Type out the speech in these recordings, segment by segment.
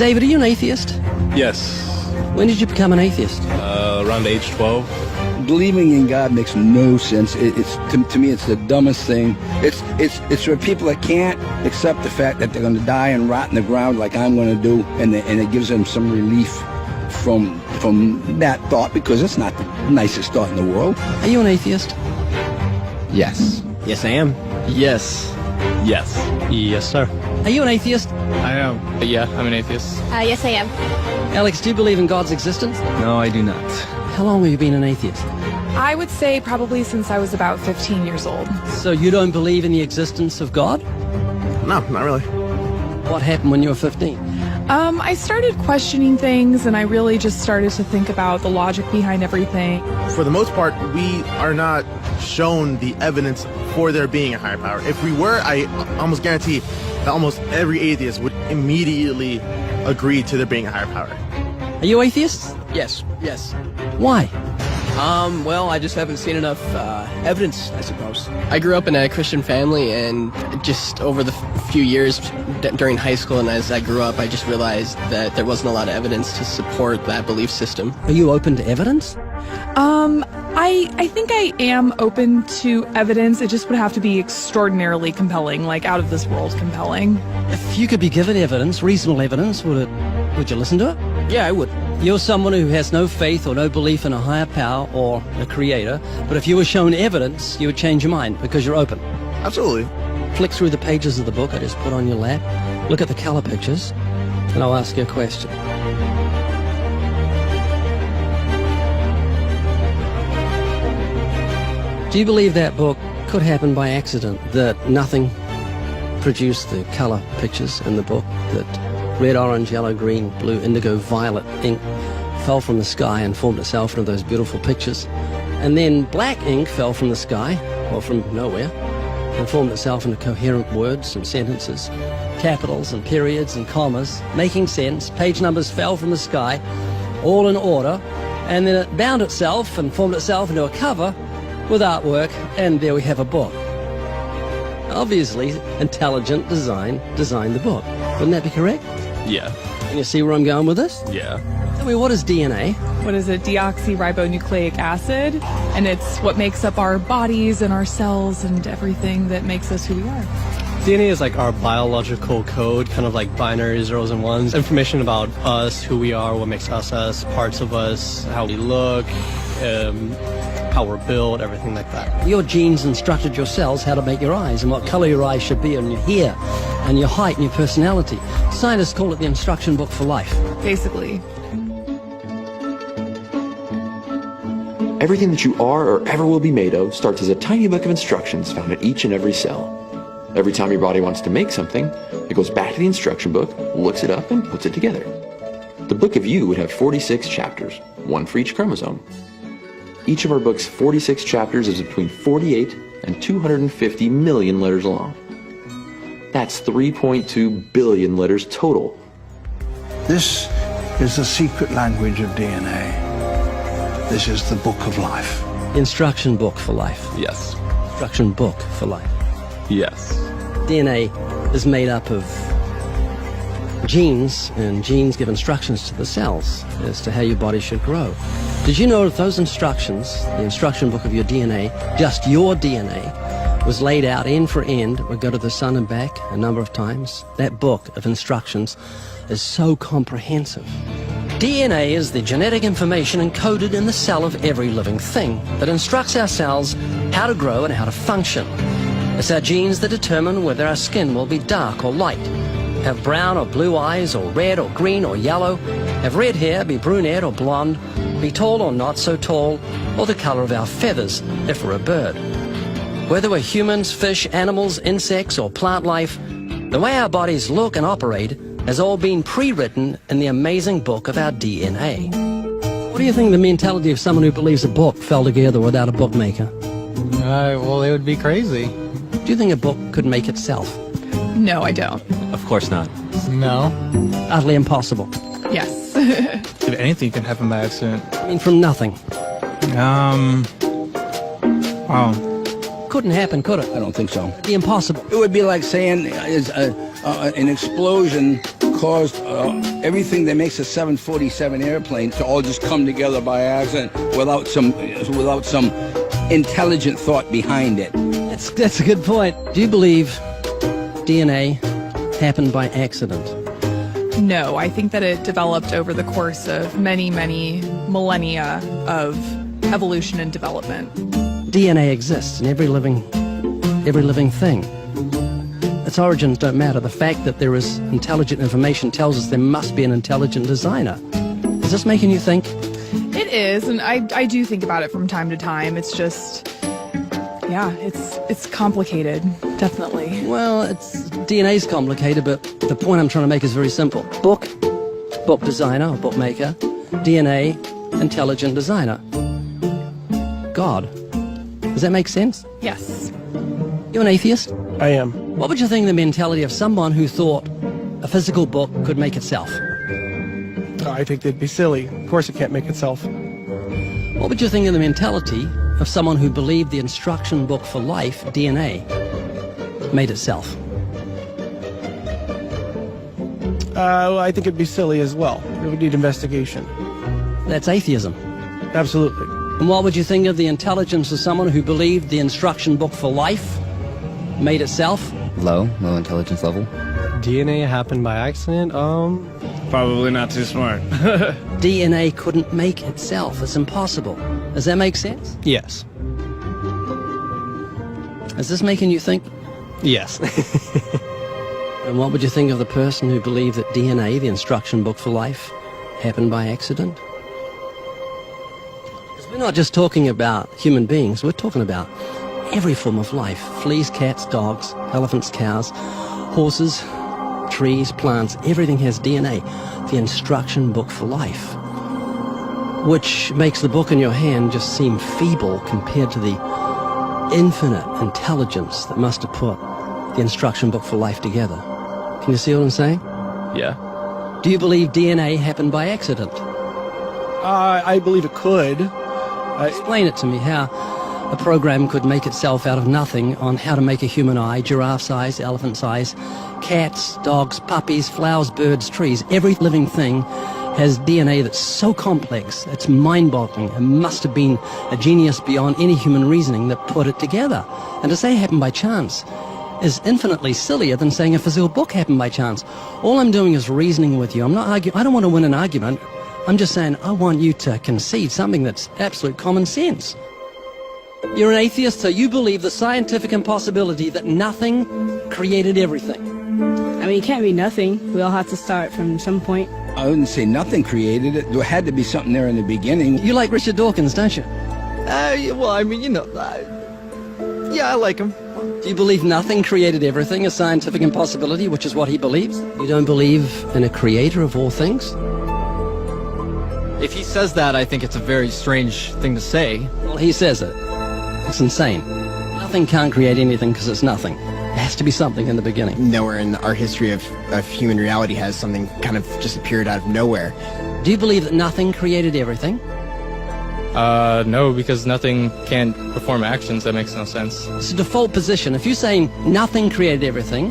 David, are you an atheist? Yes. When did you become an atheist? Around age 12. Believing in God makes no sense. It's to me, it's the dumbest thing. It's for people that can't accept the fact that they're going to die and rot in the ground like I'm going to do, and it gives them some relief from that thought, because it's not the nicest thought in the world. Are you an atheist? Yes. Yes, I am. Yes. Yes. Yes, sir. Are you an atheist? I am. Yeah, I'm an atheist. Yes, I am. Alex, do you believe in God's existence? No, I do not. How long have you been an atheist? I would say probably since I was about 15 years old. So you don't believe in the existence of God? No, not really. What happened when you were 15? I started questioning things, and I really just started to think about the logic behind everything. For the most part, we are not shown the evidence for there being a higher power. If we were, I almost guarantee that almost every atheist would immediately agree to there being a higher power. Are you atheists? Yes. Why? Well, I just haven't seen enough evidence, I suppose. I grew up in a Christian family, and just over the few years during high school and as I grew up, I just realized that there wasn't a lot of evidence to support that belief system. Are you open to evidence? I think I am open to evidence. It just would have to be extraordinarily compelling, like out of this world compelling. If you could be given evidence, reasonable evidence, would you listen to it? Yeah, I would. You're someone who has no faith or no belief in a higher power or a creator, but if you were shown evidence, you would change your mind because you're open. Absolutely. Flick through the pages of the book I just put on your lap, look at the color pictures, and I'll ask you a question. Do you believe that book could happen by accident, that nothing produced the color pictures in the book, that red, orange, yellow, green, blue, indigo, violet ink fell from the sky and formed itself into those beautiful pictures, and then black ink fell from the sky, or from nowhere, and formed itself into coherent words and sentences, capitals and periods and commas, making sense. Page numbers fell from the sky, all in order, and then it bound itself and formed itself into a cover with artwork, and there we have a book. Obviously, intelligent design designed the book. Wouldn't that be correct? Yeah. Can you see where I'm going with this? Yeah. Tell me, what is DNA? What is it? Deoxyribonucleic acid. And it's what makes up our bodies and our cells and everything that makes us who we are. DNA is like our biological code, kind of like binary zeros and ones. Information about us, who we are, what makes us us, parts of us, how we look, how we're built, everything like that. Your genes instructed your cells how to make your eyes and what color your eyes should be, and your hair and your height and your personality. Scientists call it the instruction book for life. Basically. Everything that you are or ever will be made of starts as a tiny book of instructions found in each and every cell. Every time your body wants to make something, it goes back to the instruction book, looks it up, and puts it together. The book of you would have 46 chapters, one for each chromosome. Each of our book's 46 chapters is between 48 and 250 million letters long. That's 3.2 billion letters total. This is the secret language of DNA. This is the book of life. Instruction book for life. Yes. Instruction book for life. Yes. DNA is made up of genes, and genes give instructions to the cells as to how your body should grow. Did you know that those instructions, the instruction book of your DNA, just your DNA, was laid out end for end, would go to the sun and back a number of times? That book of instructions is so comprehensive. DNA is the genetic information encoded in the cell of every living thing that instructs our cells how to grow and how to function. It's our genes that determine whether our skin will be dark or light, have brown or blue eyes, or red or green or yellow, have red hair, be brunette or blonde, be tall or not so tall, or the color of our feathers if we're a bird. Whether we're humans, fish, animals, insects, or plant life, the way our bodies look and operate has all been pre-written in the amazing book of our DNA. What do you think of the mentality of someone who believes a book fell together without a bookmaker? Well, they would be crazy. Do you think a book could make itself? No, I don't. Of course not. No. Utterly impossible. Yes. If anything can happen by accident. I mean, from nothing. Wow. Couldn't happen, could it? I don't think so. It'd be impossible. It would be like saying an explosion caused everything that makes a 747 airplane to all just come together by accident without some intelligent thought behind it. That's a good point. Do you believe DNA happened by accident? No, I think that it developed over the course of many, many millennia of evolution and development. DNA exists in every living thing. Its origins don't matter. The fact that there is intelligent information tells us there must be an intelligent designer. Is this making you think? It is, and I do think about it from time to time. It's just, yeah, it's complicated, definitely. Well, DNA's complicated, but the point I'm trying to make is very simple. Book designer or bookmaker, DNA, intelligent designer. God. Does that make sense? Yes. You an atheist? I am. What would you think of the mentality of someone who thought a physical book could make itself? I think they'd be silly. Of course it can't make itself. What would you think of the mentality of someone who believed the instruction book for life, DNA, made itself? I think it'd be silly as well. It would need investigation. That's atheism. Absolutely. And what would you think of the intelligence of someone who believed the instruction book for life made itself? Low intelligence level. DNA happened by accident? Probably not too smart. DNA couldn't make itself. It's impossible. Does that make sense? Yes. Is this making you think? Yes. And what would you think of the person who believed that DNA, the instruction book for life, happened by accident? Because we're not just talking about human beings, we're talking about every form of life. Fleas, cats, dogs, elephants, cows, horses, trees, plants, everything has DNA, the instruction book for life. Which makes the book in your hand just seem feeble compared to the infinite intelligence that must have put the instruction book for life together. Can you see what I'm saying? Yeah. Do you believe DNA happened by accident? I believe it could. Explain it to me, how a program could make itself out of nothing on how to make a human eye, giraffe size, elephant size, cats, dogs, puppies, flowers, birds, trees. Every living thing has DNA that's so complex, it's mind-boggling. It must have been a genius beyond any human reasoning that put it together. And to say it happened by chance is infinitely sillier than saying a physical book happened by chance. All I'm doing is reasoning with you. I'm not arguing. I don't want to win an argument. I'm just saying I want you to concede something that's absolute common sense. You're an atheist, so you believe the scientific impossibility that nothing created everything. I mean, it can't be nothing. We all have to start from some point. I wouldn't say nothing created it. There had to be something there in the beginning. You like Richard Dawkins, don't you? Well, I mean, yeah, I like him. Do you believe nothing created everything, a scientific impossibility, which is what he believes? You don't believe in a creator of all things? If he says that, I think it's a very strange thing to say. Well, he says it. It's insane. Nothing can't create anything because it's nothing. There has to be something in the beginning. Nowhere in our history of human reality has something kind of just appeared out of nowhere. Do you believe that nothing created everything? No, because nothing can perform actions. That makes no sense. It's a default position. If you're saying nothing created everything,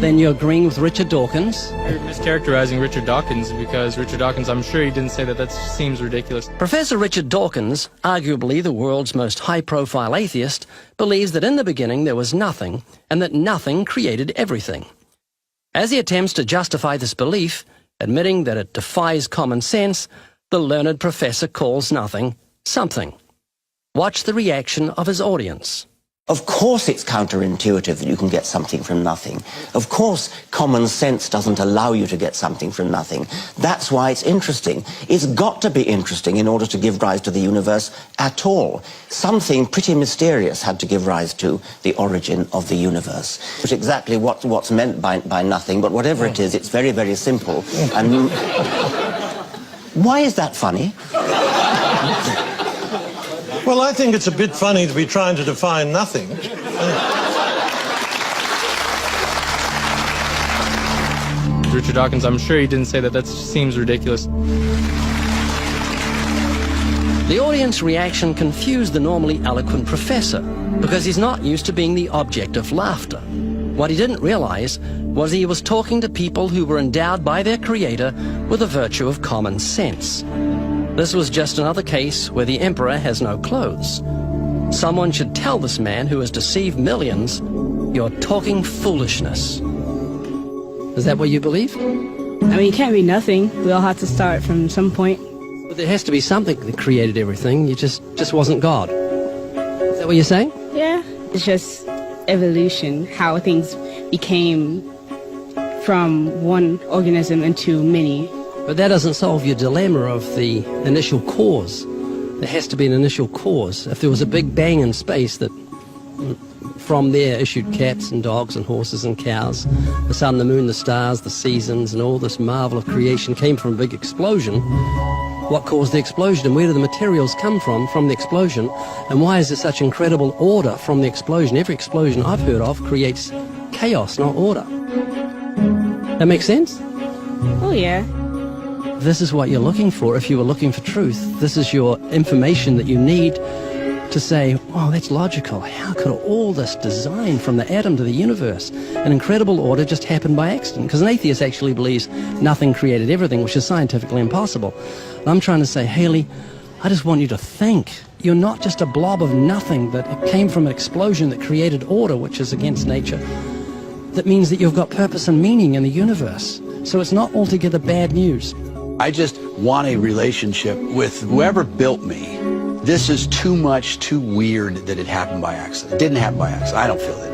then you're agreeing with Richard Dawkins. You're mischaracterizing Richard Dawkins, because Richard Dawkins, I'm sure he didn't say that. That seems ridiculous. Professor Richard Dawkins, arguably the world's most high-profile atheist, believes that in the beginning there was nothing, and that nothing created everything. As he attempts to justify this belief, admitting that it defies common sense, the learned professor calls nothing something. Watch the reaction of his audience. Of course it's counterintuitive that you can get something from nothing. Of course common sense doesn't allow you to get something from nothing. That's why it's interesting. It's got to be interesting in order to give rise to the universe at all. Something pretty mysterious had to give rise to the origin of the universe. It's exactly what's meant by nothing, but whatever it is, it's very, very simple. And why is that funny? Well, I think it's a bit funny to be trying to define nothing. Richard Dawkins, I'm sure he didn't say that. That seems ridiculous. The audience reaction confused the normally eloquent professor because he's not used to being the object of laughter. What he didn't realize was he was talking to people who were endowed by their creator with the virtue of common sense. This was just another case where the emperor has no clothes. Someone should tell this man who has deceived millions, "You're talking foolishness." Is that what you believe? I mean, it can't be nothing. We all have to start from some point. But there has to be something that created everything. You just wasn't God. Is that what you're saying? Yeah. It's just evolution, how things became from one organism into many. But that doesn't solve your dilemma of the initial cause. There has to be an initial cause. If there was a big bang in space that from there issued cats and dogs and horses and cows, the sun, the moon, the stars, the seasons, and all this marvel of creation came from a big explosion, what caused the explosion, and where do the materials come from the explosion, and why is there such incredible order from the explosion? Every explosion I've heard of creates chaos, not order. That makes sense? Oh, yeah. This is what you're looking for if you were looking for truth. This is your information that you need to say, oh, that's logical. How could all this design from the atom to the universe, an incredible order, just happen by accident? Because an atheist actually believes nothing created everything, which is scientifically impossible. I'm trying to say, Haley, I just want you to think. You're not just a blob of nothing that came from an explosion that created order, which is against nature. That means that you've got purpose and meaning in the universe. So it's not altogether bad news. I just want a relationship with whoever built me. This is too much, too weird that it happened by accident. It didn't happen by accident. I don't feel that.